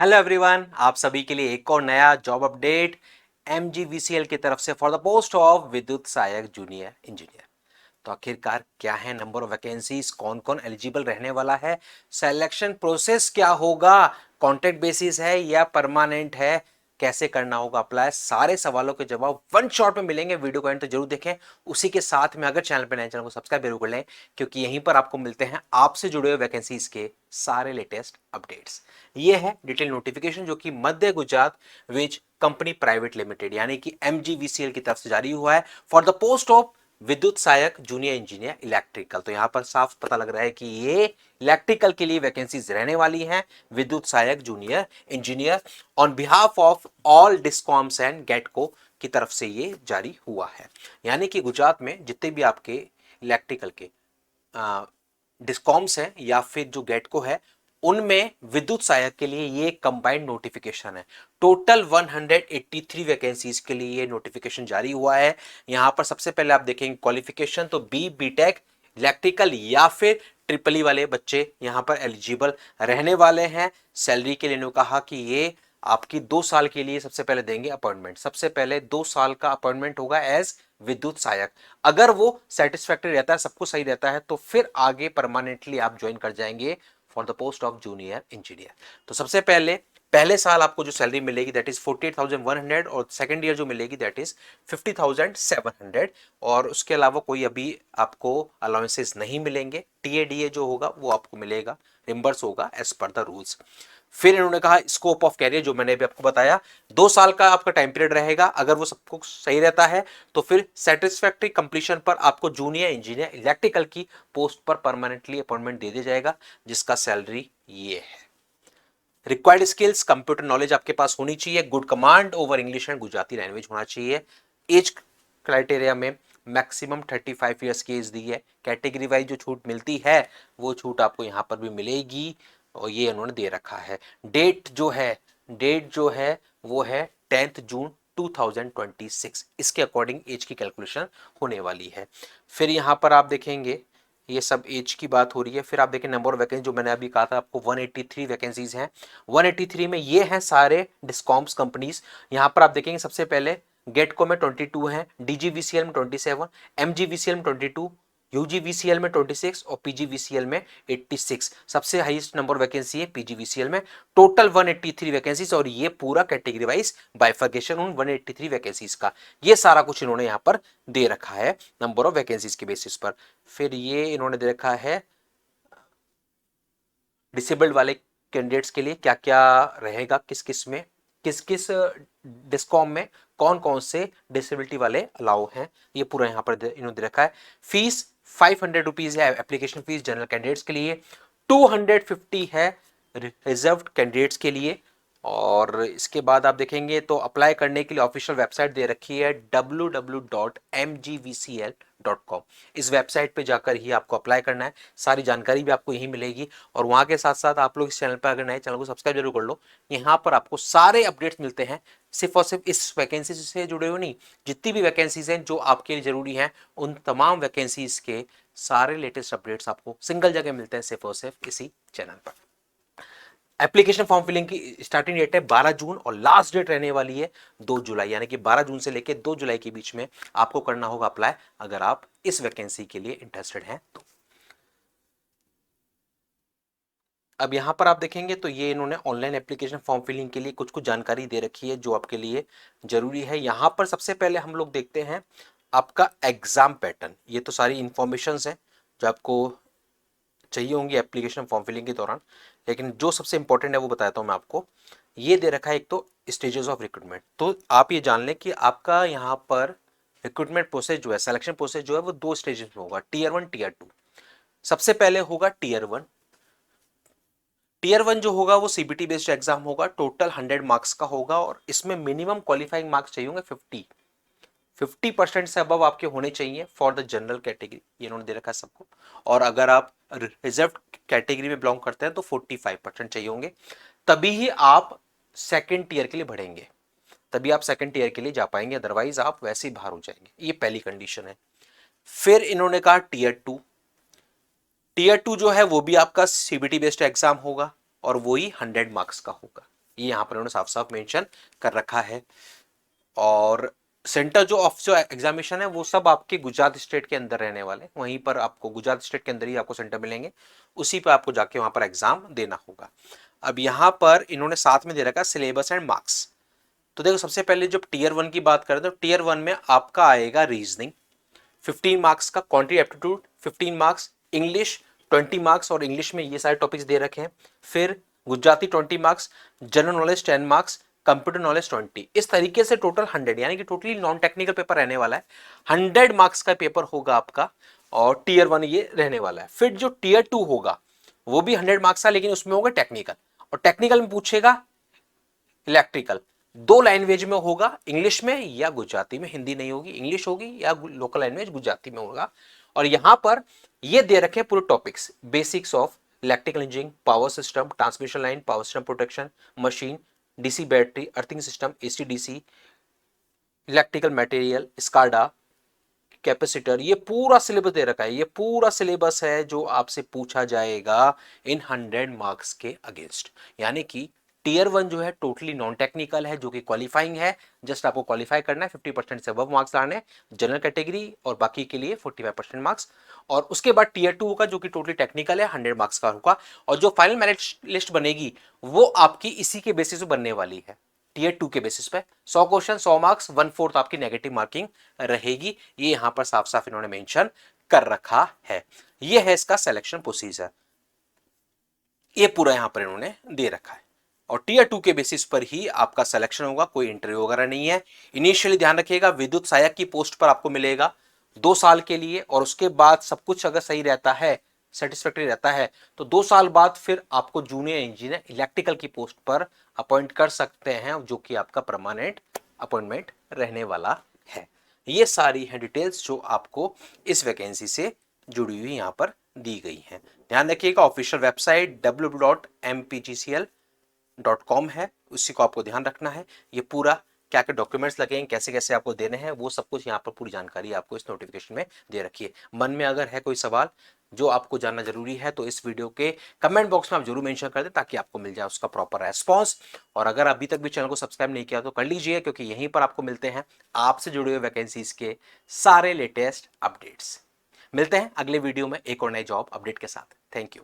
Hello everyone, आप सभी के लिए एक और नया जॉब अपडेट एमजीवीसीएल की तरफ से फॉर द पोस्ट ऑफ विद्युत सहायक जूनियर इंजीनियर। तो आखिरकार क्या है, नंबर ऑफ वैकेंसीज, कौन कौन एलिजिबल रहने वाला है, सिलेक्शन प्रोसेस क्या होगा, कॉन्ट्रैक्ट बेसिस है या परमानेंट है, कैसे करना होगा अप्लाई, सारे सवालों के जवाब वन शॉट में मिलेंगे। वीडियो को एंड तो जरूर देखें। उसी के साथ में अगर चैनल पर नए, चैनल को सब्सक्राइब जरूर कर लें, क्योंकि यहीं पर आपको मिलते हैं आपसे जुड़े हुए वैकेंसीज के सारे लेटेस्ट अपडेट्स। ये है डिटेल नोटिफिकेशन जो कि Madhya Gujarat Vij company private limited यानी कि एमजीवीसीएल की तरफ से जारी हुआ है फॉर द पोस्ट ऑफ विद्युत सहायक जूनियर इंजीनियर इलेक्ट्रिकल। तो यहां पर साफ पता लग रहा है कि ये इलेक्ट्रिकल के लिए वैकेंसीज रहने वाली हैं, विद्युत सहायक junior engineer, on behalf of all discoms and गेटको की तरफ से ये जारी हुआ है। यानी कि गुजरात में जितने भी आपके इलेक्ट्रिकल के डिस्कॉम्स हैं या फिर जो गेटको है, उनमें विद्युत सहायक के लिए ये कंबाइंड नोटिफिकेशन है। टोटल 183 वैकेंसीज के लिए ये नोटिफिकेशन जारी हुआ है। यहां पर सबसे पहले आप देखेंगे क्वालिफिकेशन, तो बीटेक इलेक्ट्रिकल या फिर ट्रिपल ई वाले बच्चे यहां पर एलिजिबल रहने वाले हैं। सैलरी के लिए इन्होंने कहा कि ये आपकी 2 साल के लिए सबसे पहले देंगे अपॉइंटमेंट। सबसे पहले 2 साल का अपॉइंटमेंट होगा एज विद्युत सहायक। अगर वो सेटिस्फैक्टरी रहता है, सब कुछ सही रहता है, तो फिर आगे परमानेंटली आप ज्वाइन कर जाएंगे for the post of junior engineer. तो सबसे पहले पहले साल आपको जो सैलरी मिलेगी दैट इज 48,100 और सेकंड ईयर जो मिलेगी दैट इज 50,700। और उसके अलावा कोई अभी आपको अलाउंसेस नहीं मिलेंगे। टीएडीए जो होगा वो आपको मिलेगा, रिम्बर्स होगा एज पर द रूल्स। फिर इन्होंने कहा स्कोप ऑफ कैरियर, जो मैंने भी आपको बताया, 2 साल का आपका टाइम पीरियड रहेगा। अगर वो सब कुछ सही रहता है तो फिर सेटिस्फैक्टरी कंप्लीशन पर आपको जूनियर इंजीनियर इलेक्ट्रिकल की पोस्ट पर परमानेंटली अपॉइंटमेंट दे दिया जाएगा, जिसका सैलरी ये है। रिक्वायर्ड स्किल्स, कंप्यूटर नॉलेज आपके पास होनी चाहिए, good command over English and Gujarati language होना चाहिए। एज क्राइटेरिया में मैक्सिमम 35 ईयर्स की एज दी है। कैटेगरी वाइज जो छूट मिलती है वो छूट आपको यहां पर भी मिलेगी और ये उन्होंने दे रखा है। डेट जो है वो है 10 जून 2026। इसके अकॉर्डिंग एज की कैलकुलेशन होने वाली है। फिर यहां पर आप देखेंगे ये सब एज की बात हो रही है। फिर आप देखें नंबर ऑफ वैकेंसी, जो मैंने अभी कहा था आपको 183 वैकेंसीज हैं। 183 में ये हैं सारे डिस्कॉम्स कंपनीज। यहां पर आप देखेंगे सबसे पहले गेटको में 22 हैं, डीजीवीसीएल में 27, एमजीवीसीएल में 22, यूजीवीसीएल में 26 और पीजीवीसीएल में 86। सबसे हाईएस्ट नंबर वैकेंसी है पीजीवीसीएल में, टोटल 183 वैकेंसीज। और ये पूरा कैटेगरी वाइज बाइफर्केशन उन 183 वैकेंसीज का ये सारा कुछ इन्होंने यहां पर दे रखा है नंबर ऑफ वैकेंसीज के बेसिस पर। फिर ये इन्होंने दे रखा है डिसेबल्ड वाले कैंडिडेट्स के लिए क्या क्या रहेगा, किस किस में, किस किस डिस्कॉम में कौन कौन से डिसेबिलिटी वाले अलाउ हैं, ये पूरा यहां पर इन्होंने दे रखा है। फीस 500 रुपीज है एप्लीकेशन फीस जनरल कैंडिडेट्स के लिए, 250 है रिजर्व्ड कैंडिडेट्स के लिए। और इसके बाद आप देखेंगे तो अप्लाई करने के लिए ऑफिशियल वेबसाइट दे रखी है www.mgvcl.com। इस वेबसाइट पे जाकर ही आपको अप्लाई करना है, सारी जानकारी भी आपको यहीं मिलेगी। और वहां के साथ साथ आप लोग इस चैनल पर अगर नए, चैनल को सब्सक्राइब जरूर कर लो। यहाँ पर आपको सारे अपडेट्स मिलते हैं, सिर्फ और सिर्फ इस वैकेंसी से जुड़े हुए नहीं, जितनी भी वैकेंसीज हैं जो आपके लिए जरूरी हैं, उन तमाम वैकेंसीज के सारे लेटेस्ट अपडेट्स आपको सिंगल जगह मिलते हैं, सिर्फ और सिर्फ इसी चैनल पर। एप्लीकेशन फॉर्म फिलिंग की स्टार्टिंग डेट है 12 जून और लास्ट डेट रहने वाली है 2 जुलाई, यानी कि 12 जून से लेकर 2 जुलाई के बीच में आपको करना होगा अप्लाई, अगर आप इस वैकेंसी के लिए इंटरेस्टेड हैं तो। अब यहां पर आप देखेंगे तो ये इन्होंने ऑनलाइन एप्लीकेशन फॉर्म फिलिंग के लिए कुछ कुछ जानकारी दे रखी है जो आपके लिए जरूरी है। यहां पर सबसे पहले हम लोग देखते हैं आपका एग्जाम पैटर्न। ये तो सारी इंफॉर्मेशन है जो आपको चाहिए होंगी एप्लीकेशन फॉर्म फिलिंग के दौरान, लेकिन जो सबसे इंपॉर्टेंट है वो बताता हूं मैं आपको। ये दे रखा है एक तो स्टेजेस ऑफ रिक्रूटमेंट, तो आप ये जान लें कि आपका यहाँ पर रिक्रूटमेंट प्रोसेस जो है, सिलेक्शन प्रोसेस जो है वो 2 स्टेजेस में होगा, टीयर 1 टीयर 2। सबसे पहले होगा टीयर 1। टीयर 1 जो होगा वो सीबीटी बेस्ड एग्जाम होगा, टोटल 100 मार्क्स का होगा और इसमें मिनिमम क्वालिफाइंग मार्क्स चाहिए होंगे 50% से अबव आपके होने चाहिए फॉर द जनरल कैटेगरी, ये इन्होंने दे रखा है सबको। और अगर आप रिजर्व कैटेगरी में बिलोंग करते हैं तो 45% चाहिए होंगे, तभी ही आप सेकेंड टीयर के लिए बढ़ेंगे, तभी आप सेकेंड टीयर के लिए जा पाएंगे, अदरवाइज आप वैसे ही बाहर हो जाएंगे, ये पहली कंडीशन है। फिर इन्होंने कहा टीयर 2। टीयर 2 जो है वो भी आपका सीबीटी बेस्ड एग्जाम होगा और वही 100 मार्क्स का होगा, ये यहाँ पर उन्होंने साफ साफ मेंशन कर रखा है। और सेंटर जो एग्जामिनेशन है वो सब आपके गुजरात स्टेट के अंदर रहने वाले, वहीं पर आपको गुजरात स्टेट के अंदर ही आपको सेंटर मिलेंगे, उसी पे आपको जाके वहां पर एग्जाम देना होगा। अब यहाँ पर इन्होंने साथ में दे रखा सिलेबस एंड मार्क्स। तो देखो सबसे पहले जब टीयर 1 की बात करें तो टीयर 1 में आपका आएगा रीजनिंग 15 मार्क्स का, quantity aptitude 15 marks, English 20 marks, और इंग्लिश में ये सारे टॉपिक्स दे रखे हैं। फिर Gujarati 20 marks, general knowledge 10 marks, computer knowledge 20। इस तरीके से टोटल 100, यानी कि टोटली नॉन टेक्निकल पेपर रहने वाला है। 100 मार्क्स का पेपर होगा आपका, और टीयर 1 ये रहने वाला है। फिर जो टीयर 2 होगा वो भी 100 मार्क्स का, लेकिन उसमें होगा टेक्निकल, और टेक्निकल में पूछेगा इलेक्ट्रिकल। 2 लैंग्वेज में होगा, इंग्लिश में या गुजराती में, हिंदी नहीं होगी, इंग्लिश होगी या लोकल लैंग्वेज गुजराती में होगा। और यहां पर ये दे रखे पूरे topics, basics of electrical engineering, power system, transmission line, power system protection, machine, DC battery, earthing system, AC DC, electrical material, SCADA, capacitor, ये पूरा सिलेबस दे रखा है। ये पूरा सिलेबस है जो आपसे पूछा जाएगा इन 100 मार्क्स के अगेंस्ट। यानी कि टीयर 1 जो है टोटली नॉन टेक्निकल है, जो कि क्वालिफाइंग है, जस्ट आपको क्वालिफाई करना है, 50% से अबव मार्क्स लाने, जनरल कैटेगरी और बाकी के लिए 45% मार्क्स। और उसके बाद टीयर 2 होगा जो कि टोटली टेक्निकल है, 100 मार्क्स का होगा। और जो फाइनल मेरिट लिस्ट बनेगी वो आपकी इसी के बेसिस पे बनने वाली है, टीयर 2 के बेसिस पे। 100 क्वेश्चन 100 मार्क्स, 1/4 आपकी नेगेटिव मार्किंग रहेगी। ये यहां पर साफ साफ इन्होंने मेंशन कर रखा है। ये है इसका सिलेक्शन प्रोसीजर, ये पूरा यहां पर इन्होंने दे रखा है। और टीयर 2 के बेसिस पर ही आपका सिलेक्शन होगा, कोई इंटरव्यू वगैरह नहीं है। इनिशियली ध्यान रखिएगा विद्युत सहायक की पोस्ट पर आपको मिलेगा 2 साल के लिए, और उसके बाद सब कुछ अगर सही रहता है, सेटिस्फैक्टरी रहता है, तो 2 साल बाद फिर आपको जूनियर इंजीनियर इलेक्ट्रिकल की पोस्ट पर अपॉइंट कर सकते हैं, जो कि आपका परमानेंट अपॉइंटमेंट रहने वाला है। ये सारी है डिटेल्स जो आपको इस वैकेंसी से जुड़ी हुई यहां पर दी गई हैं। ध्यान रखिएगा ऑफिशियल वेबसाइट www.mpgcl.com है, उसी को आपको ध्यान रखना है। ये पूरा क्या क्या डॉक्यूमेंट्स लगेंगे, कैसे कैसे आपको देने हैं, वो सब कुछ यहाँ पर पूरी जानकारी आपको इस नोटिफिकेशन में दे रखी है। मन में अगर है कोई सवाल जो आपको जानना जरूरी है तो इस वीडियो के कमेंट बॉक्स में आप जरूर मेंशन कर दें, ताकि आपको मिल जाए उसका प्रॉपर रेस्पॉन्स। और अगर अभी तक भी चैनल को सब्सक्राइब नहीं किया तो कर लीजिए, क्योंकि यहीं पर आपको मिलते हैं आपसे जुड़े हुए वैकेंसीज के सारे लेटेस्ट अपडेट्स। मिलते हैं अगले वीडियो में एक और नए जॉब अपडेट के साथ। Thank you.